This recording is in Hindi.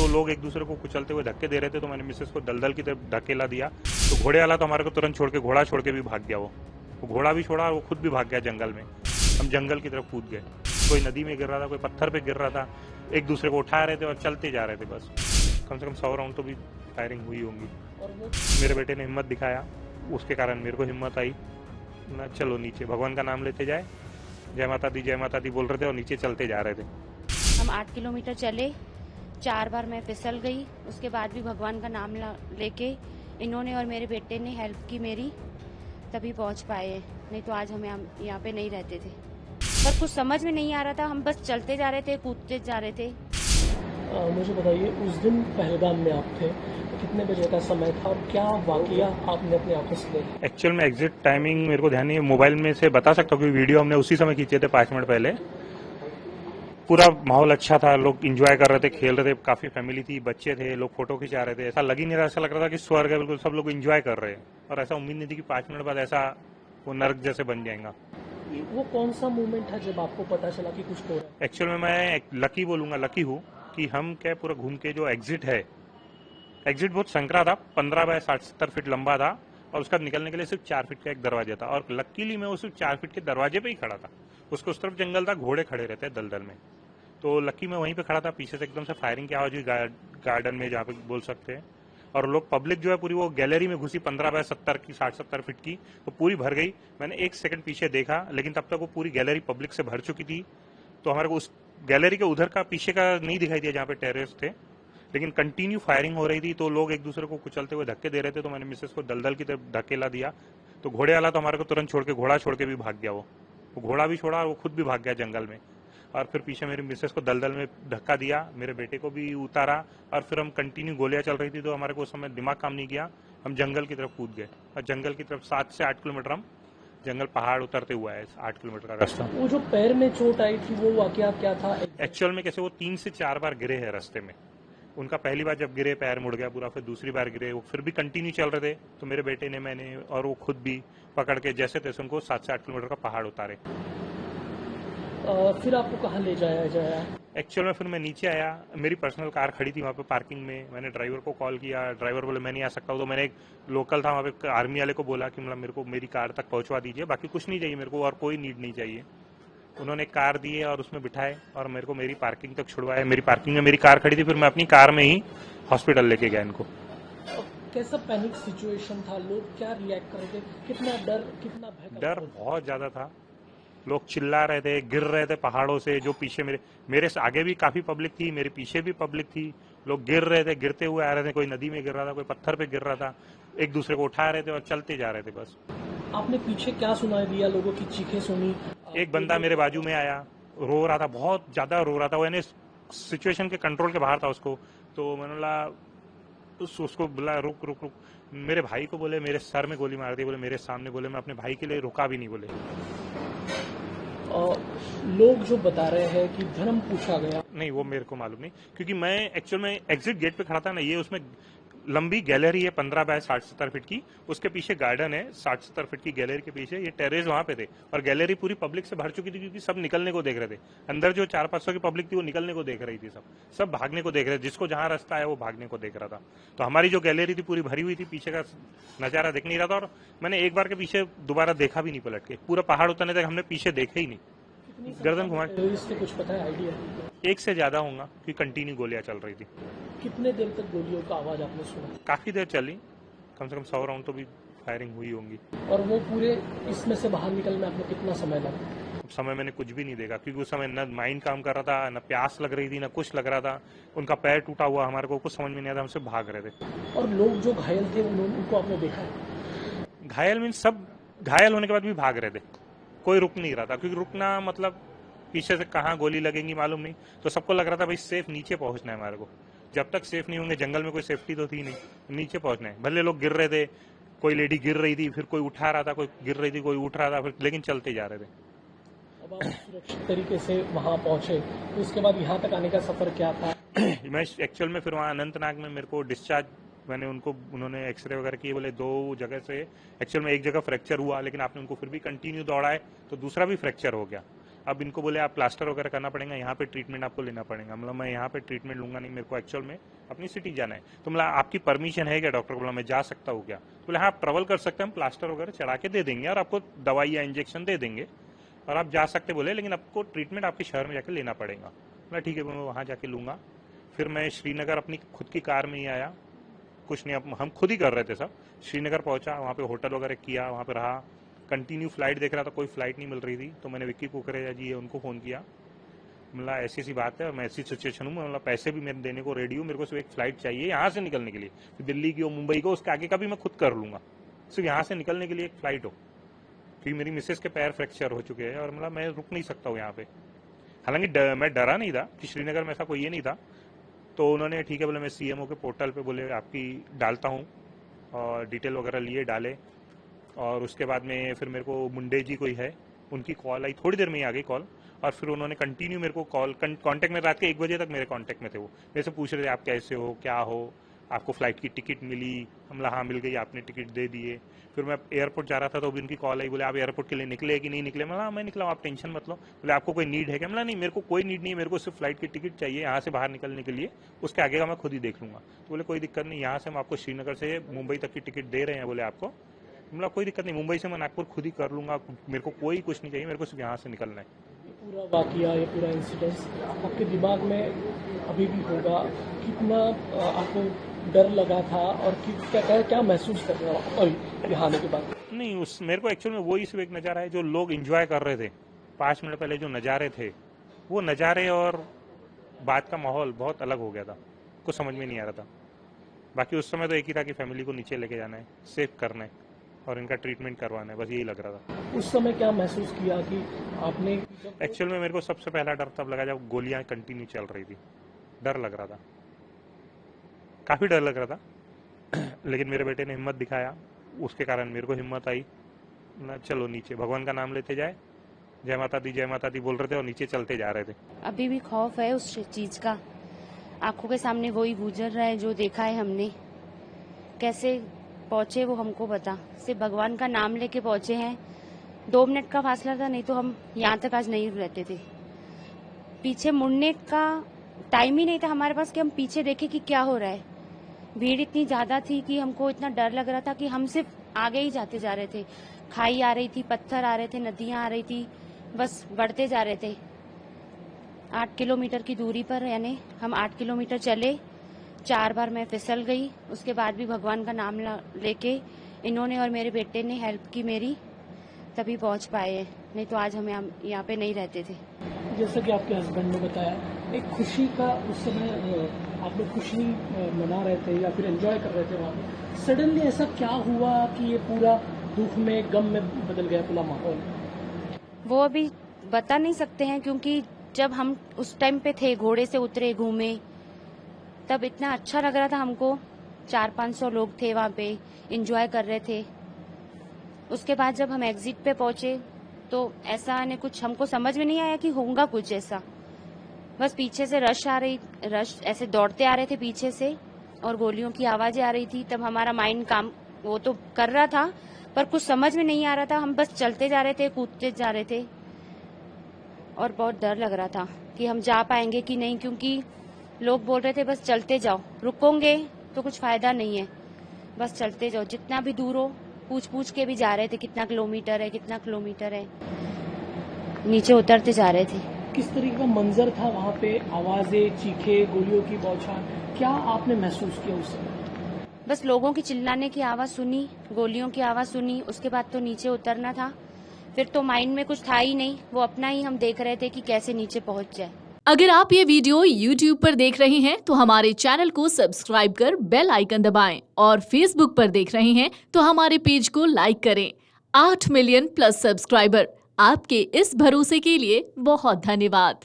तो लोग एक दूसरे को कुचलते हुए धक्के दे रहे थे, तो मैंने मिसेस को दलदल की तरफ धकेला दिया। तो घोड़े वाला तो हमारे को तुरंत छोड़ के, घोड़ा छोड़ के भी भाग गया। वो घोड़ा भी छोड़ा और वो खुद भी भाग गया जंगल में। हम जंगल की तरफ कूद गए। कोई नदी में गिर रहा था, कोई पत्थर पे गिर रहा था, एक दूसरे को उठा रहे थे और चलते जा रहे थे। बस कम से कम 100 राउंड तो भी फायरिंग हुई होंगी। मेरे बेटे ने हिम्मत दिखाया, उसके कारण मेरे को हिम्मत आई ना, चलो नीचे भगवान का नाम लेते जाए, जय माता दी बोल रहे थे और नीचे चलते जा रहे थे। हम 8 किलोमीटर चले, 4 बार मैं फिसल गई, उसके बाद भी भगवान का नाम लेके इन्होंने और मेरे बेटे ने हेल्प की मेरी, तभी पहुंच पाए, नहीं तो आज हम यहाँ पे नहीं रहते थे। पर कुछ समझ में नहीं आ रहा था, हम बस चलते जा रहे थे, कूदते जा रहे थे। मुझे बताइए, उस दिन पहलगाम में आप थे, कितने बजे का समय था और क्या वाकया आपने अपने आंखों से देखा? एक्चुअल में एग्जिट टाइमिंग मेरे को ध्यान नहीं है, मोबाइल में से बता सकता हूँ, क्योंकि वीडियो हमने उसी समय खींचे थे 5 मिनट पहले। पूरा माहौल अच्छा था, लोग एंजॉय कर रहे थे, खेल रहे थे, काफी फैमिली थी, बच्चे थे, लोग फोटो खिंचा रहे थे। ऐसा लग ही नहीं रहा, ऐसा लग रहा था कि स्वर्ग है बिल्कुल, सब लोग एंजॉय कर रहे हैं। और ऐसा उम्मीद नहीं थी कि 5 मिनट बाद ऐसा वो नर्क जैसे बन जाएगा। वो कौन सा मोमेंट था जब आपको पता चला कि कुछ हो रहा है? एक्चुअल में मैं लकी बोलूंगा, लकी हूँ कि हम क्या पूरा घूम के जो एग्जिट है, एग्जिट बहुत संकरा था, 15 बाय 60-70 फीट लंबा था, और उसका निकलने के लिए सिर्फ 4 फीट का एक दरवाजा था। और लकीली मैं उस 4 फीट के दरवाजे पे ही खड़ा था, उसको उस तरफ जंगल था, घोड़े खड़े रहते हैं दलदल में, तो लकी मैं वहीं पे खड़ा था। पीछे से एकदम से फायरिंग की आवाज हुई गार्डन में, जहाँ पे बोल सकते हैं। और लोग, पब्लिक जो है पूरी वो गैलरी में घुसी, 15 बाय 70 की, 60-70 फीट की, तो पूरी भर गई। मैंने 1 सेकंड पीछे देखा, लेकिन तब तक वो पूरी गैलरी पब्लिक से भर चुकी थी। तो हमारे को उस गैलरी के उधर का, पीछे का नहीं दिखाई दिया जहाँ पे टेरेस थे, लेकिन कंटिन्यू फायरिंग हो रही थी। तो लोग एक दूसरे को कुचलते हुए धक्के दे रहे थे, तो मैंने मिसेस को दलदल की तरफ धकेला दिया। तो घोड़े वाला तो हमारे को तुरंत छोड़ के, घोड़ा छोड़ के भी भाग गया। वो घोड़ा भी छोड़ा और वो खुद भी भाग गया जंगल में। और फिर पीछे मेरी मिसेस को दलदल में धक्का दिया, मेरे बेटे को भी उतारा, और फिर हम कंटिन्यू, गोलियां चल रही थी, तो हमारे को उस समय दिमाग काम नहीं किया, हम जंगल की तरफ कूद गए। और जंगल की तरफ 7 से 8 किलोमीटर हम जंगल, पहाड़ उतरते हुआ है 8 किलोमीटर का रास्ता। वो जो पैर में चोट आई थी, वो वाकया क्या था? एक्चुअल में कैसे, वो 3 से 4 बार गिरे हैं रास्ते में। उनका पहली बार जब गिरे, पैर मुड़ गया पूरा, फिर दूसरी बार गिरे, वो फिर भी कंटिन्यू चल रहे थे। तो मेरे बेटे ने, मैंने और वो खुद भी पकड़ के जैसे तैसे उनको 7 से 8 किलोमीटर का पहाड़ उतारे। फिर आपको कहाँ ले जाया जाया? एक्चुअल में फिर मैं नीचे आया, मेरी पर्सनल कार खड़ी थी वहाँ पे पार्किंग में। मैंने ड्राइवर को कॉल किया, ड्राइवर बोले मैं नहीं आ सकता हूँ। तो मैंने एक लोकल था वहाँ पे, आर्मी वाले को बोला कि मतलब मेरे को मेरी कार तक पहुँचवा दीजिए, बाकी कुछ नहीं चाहिए मेरे को, और कोई नीड नहीं चाहिए। उन्होंने कार दिए और उसमें बिठाए और मेरे को मेरी पार्किंग तक छुड़वाए। मेरी पार्किंग में मेरी कार खड़ी थी, फिर मैं अपनी कार में ही हॉस्पिटल लेके गया इनको। कैसा पैनिक सिचुएशन था? लोग क्या रिएक्ट कर रहे थे? कितना डर, कितना भय? डर बहुत ज्यादा था, लोग चिल्ला रहे थे, गिर रहे थे पहाड़ों से। जो पीछे मेरे से आगे भी काफी पब्लिक थी, मेरे पीछे भी पब्लिक थी, लोग गिर रहे थे, गिरते हुए आ रहे थे। कोई नदी में गिर रहा था, कोई पत्थर पे गिर रहा था, एक दूसरे को उठा रहे थे और चलते जा रहे थे। बस आपने पीछे क्या सुनाई दिया? लोगों की चीखें सुनी? एक बंदा मेरे बाजू में आया, रो रहा था, बहुत ज्यादा रो रहा था, वो यानी सिचुएशन के कंट्रोल के बाहर था उसको। तो मैंने बोला, उसको बोला रुक रुक रुक। मेरे भाई को बोले मेरे सर में गोली मार दी, बोले मेरे सामने, बोले मैं अपने भाई के लिए रुका भी नहीं, बोले। लोग जो बता रहे हैं कि धर्म पूछा गया, नहीं वो मेरे को मालूम नहीं, क्योंकि मैं एक्चुअल में एग्जिट गेट पे खड़ा था ना, ये उसमें लंबी गैलरी है 15 बाय 60-70 फीट की, उसके पीछे गार्डन है 60-70 फीट की गैलरी के पीछे, ये टेरेस वहां पे थे। और गैलरी पूरी पब्लिक से भर चुकी थी, क्योंकि सब निकलने को देख रहे थे। अंदर जो 400-500 की पब्लिक थी वो निकलने को देख रही थी, सब भागने को देख रहे थे, जिसको जहां रास्ता है वो भागने को देख रहा था। तो हमारी जो गैलरी थी पूरी भरी हुई थी, पीछे का नजारा देख नहीं रहा था। और मैंने एक बार के पीछे दोबारा देखा भी नहीं पलट के, पूरा पहाड़ उतरने तक हमने पीछे देखे ही नहीं, गर्दन घुमा। इससे कुछ पता है, आइडिया? 1 से ज्यादा होगा, क्योंकि कंटिन्यू गोलियां चल रही थी। कितने देर तक गोलियों का आवाज आपने सुना? काफी देर चली, कम से कम 100 राउंड तो भी फायरिंग हुई होंगी। और वो पूरे इसमें से बाहर निकलने में आपको कितना समय लगा? समय मैंने कुछ भी नहीं देखा, क्योंकि उस समय न माइंड काम कर रहा था, न प्यास लग रही थी, न कुछ लग रहा था। उनका पैर टूटा हुआ, हमारे को कुछ समझ में नहीं आता, हमसे भाग रहे थे। और लोग जो घायल थे, उनको आपने देखा है? घायल मीन सब घायल होने के बाद भी भाग रहे थे, कोई रुक नहीं रहा था, क्योंकि रुकना मतलब पीछे से कहाँ गोली लगेंगी मालूम नहीं। तो सबको लग रहा था भाई सेफ नीचे पहुंचना है हमारे को, जब तक सेफ नहीं होंगे, जंगल में कोई सेफ्टी तो थी नहीं, नीचे पहुंचना है। भले लोग गिर रहे थे, कोई लेडी गिर रही थी, फिर कोई उठा रहा था, कोई गिर रही थी, कोई उठ रहा था, फिर लेकिन चलते जा रहे थे। अब आप सुरक्षित तरीके से वहां पहुंचे, तो उसके बाद यहाँ तक आने का सफर क्या था? मैं एक्चुअल में फिर वहाँ अनंतनाग में मेरे को डिस्चार्ज, मैंने उन्होंने एक्सरे वगैरह किए, बोले 2 जगह से एक्चुअल में एक जगह फ्रैक्चर हुआ, लेकिन आपने उनको फिर भी कंटिन्यू दौड़ाए तो दूसरा भी फ्रैक्चर हो गया। अब इनको बोले आप प्लास्टर वगैरह करना पड़ेगा, यहाँ पे ट्रीटमेंट आपको लेना पड़ेगा। मतलब मैं यहाँ पे ट्रीटमेंट लूंगा नहीं, मेरे को एक्चुअल में अपनी सिटी जाना है। तो मतलब आपकी परमिशन है क्या डॉक्टर? बोला मैं जा सकता हूँ क्या? बोले हाँ आप ट्रेवल कर सकते हैं, हम प्लास्टर वगैरह चढ़ा के दे देंगे और आपको दवाई या इंजेक्शन दे देंगे और आप जा सकते बोले, लेकिन आपको ट्रीटमेंट आपके शहर में जाके लेना पड़ेगा। बोला ठीक है, मैं वहाँ जाके लूँगा। फिर मैं श्रीनगर अपनी खुद की कार में ही आया, कुछ नहीं, अब हम खुद ही कर रहे थे सब। श्रीनगर पहुंचा, वहाँ पे होटल वगैरह किया, वहाँ पे रहा, कंटिन्यू फ्लाइट देख रहा था, कोई फ्लाइट नहीं मिल रही थी। तो मैंने विक्की कुकरेजा जी है उनको फ़ोन किया, मतलब ऐसी ऐसी बात है, मैं ऐसी सिचुएशन हूँ, मतलब पैसे भी मेरे देने को रेडी हूँ, मेरे को सिर्फ एक फ्लाइट चाहिए यहाँ से निकलने के लिए, दिल्ली की हो मुंबई को, उसके आगे का भी मैं खुद कर लूँगा, सिर्फ यहाँ से निकलने के लिए एक फ़्लाइट हो, क्योंकि मेरी मिसेस के पैर फ्रैक्चर हो चुके हैं और मतलब मैं रुक नहीं सकता हूँ यहाँ पे। हालांकि मैं डरा नहीं था कि श्रीनगर में ऐसा कोई ये नहीं था। तो उन्होंने ठीक है बोले मैं सीएमओ के पोर्टल पे बोले आपकी डालता हूँ, और डिटेल वगैरह लिए डाले। और उसके बाद में फिर मेरे को मुंडे जी कोई है, उनकी कॉल आई, थोड़ी देर में ही आ गई कॉल। और फिर उन्होंने कंटिन्यू मेरे को कॉल कांटेक्ट में, रात के 1 बजे तक मेरे कांटेक्ट में थे। वो मेरे से पूछ रहे थे आप कैसे हो, क्या हो, आपको फ्लाइट की टिकट मिली? हमला हाँ मिल गई, आपने टिकट दे दिए। फिर मैं एयरपोर्ट जा रहा था तो भी उनकी कॉल आई, बोले आप एयरपोर्ट के लिए निकले कि नहीं निकले? मैं मैं निकला, आप टेंशन मत लो। बोले आपको कोई नीड है क्या? मतलब नहीं, मेरे को कोई नीड नहीं है, मेरे को सिर्फ फ्लाइट की टिकट चाहिए यहाँ से बाहर निकलने के लिए, उसके आगे का मैं खुद ही देख लूंगा। तो बोले कोई दिक्कत नहीं, यहाँ से हम आपको श्रीनगर से मुंबई तक की टिकट दे रहे हैं, बोले आपको मतलब कोई दिक्कत नहीं, मुंबई से मैं नागपुर खुद ही कर लूंगा, मेरे को कोई कुछ नहीं चाहिए, मेरे को सिर्फ यहाँ से निकलना है। पूरा वाकया, ये पूरा इंसिडेंस आपके दिमाग में अभी भी होगा, कितना आपको डर लगा था और क्या महसूस कर रहा हो अभी यहाँ आने के बाद? नहीं, उस मेरे को एक्चुअल में वही सिर्फ एक नज़ारा है जो लोग एंजॉय कर रहे थे 5 मिनट पहले, जो नज़ारे थे वो नज़ारे और बात का माहौल बहुत अलग हो गया था, कुछ समझ में नहीं आ रहा था। बाकी उस समय तो एक ही था कि फैमिली को नीचे लेके जाना है, सेफ करना है और इनका ट्रीटमेंट करवाना है, बस यही लग रहा था। उस समय क्या महसूस किया कि आपने? एक्चुअल में मेरे को सबसे पहला डर तब लगा जब गोलियां कंटिन्यू चल रही थी, डर लग रहा था, काफ़ी डर लग रहा था। लेकिन मेरे बेटे ने हिम्मत दिखाया, उसके कारण मेरे को हिम्मत आई ना, चलो नीचे भगवान का नाम लेते जाए, जय माता दी बोल रहे थे और नीचे चलते जा रहे थे। अभी भी खौफ है उस चीज का, आंखों के सामने वही गुजर रहा है जो देखा है हमने। कैसे पहुंचे वो हमको पता, सिर्फ भगवान का नाम लेके पहुंचे हैं। 2 मिनट का फासला था, नहीं तो हम यहाँ तक आज नहीं रहते थे। पीछे मुड़ने का टाइम ही नहीं था हमारे पास कि हम पीछे देखें कि क्या हो रहा है। भीड़ इतनी ज्यादा थी कि हमको इतना डर लग रहा था कि हम सिर्फ आगे ही जाते जा रहे थे। खाई आ रही थी, पत्थर आ रहे थे, नदियां आ रही थी, बस बढ़ते जा रहे थे। 8 किलोमीटर की दूरी पर, यानी हम 8 किलोमीटर चले, 4 बार मैं फिसल गई। उसके बाद भी भगवान का नाम लेके इन्होंने और मेरे बेटे ने हेल्प की मेरी, तभी पहुंच पाए हैं, नहीं तो आज हम यहाँ पे नहीं रहते थे। जैसा कि आपके हस्बैंड ने बताया, एक खुशी का उस समय आप लोग खुशी मना रहे थे या फिर एंजॉय कर रहे थे वहाँ पे, सडनली ऐसा क्या हुआ कि ये पूरा दुख में, गम में बदल गया पूरा माहौल? वो अभी बता नहीं सकते हैं, क्योंकि जब हम उस टाइम पे थे, घोड़े से उतरे, घूमे, तब इतना अच्छा लग रहा था हमको। 400-500 लोग थे वहाँ पे, एंजॉय कर रहे थे। उसके बाद जब हम एग्जिट पे पहुंचे तो ऐसा ने कुछ हमको समझ में नहीं आया कि होगा कुछ ऐसा। बस पीछे से रश ऐसे दौड़ते आ रहे थे पीछे से, और गोलियों की आवाजें आ रही थी। तब हमारा माइंड काम वो तो कर रहा था, पर कुछ समझ में नहीं आ रहा था। हम बस चलते जा रहे थे, कूदते जा रहे थे, और बहुत डर लग रहा था कि हम जा पाएंगे कि नहीं, क्योंकि लोग बोल रहे थे बस चलते जाओ, रुकोगे तो कुछ फायदा नहीं है, बस चलते जाओ, जितना भी दूर हो। पूछ के भी जा रहे थे कितना किलोमीटर है, नीचे उतरते जा रहे थे। किस तरीके का मंजर था वहाँ पे? आवाजें, चीखे, गोलियों की बौछार, क्या आपने महसूस किया उस समय? बस लोगों की चिल्लाने की आवाज सुनी, गोलियों की आवाज सुनी, उसके बाद तो नीचे उतरना था। फिर तो माइंड में कुछ था ही नहीं, वो अपना ही हम देख रहे थे कि कैसे नीचे पहुंच जाए। अगर आप ये वीडियो YouTube पर देख रहे हैं तो हमारे चैनल को सब्सक्राइब कर बेल आइकन दबाएं, और Facebook पर देख रहे हैं तो हमारे पेज को लाइक करें। 8 मिलियन प्लस सब्सक्राइबर, आपके इस भरोसे के लिए बहुत धन्यवाद।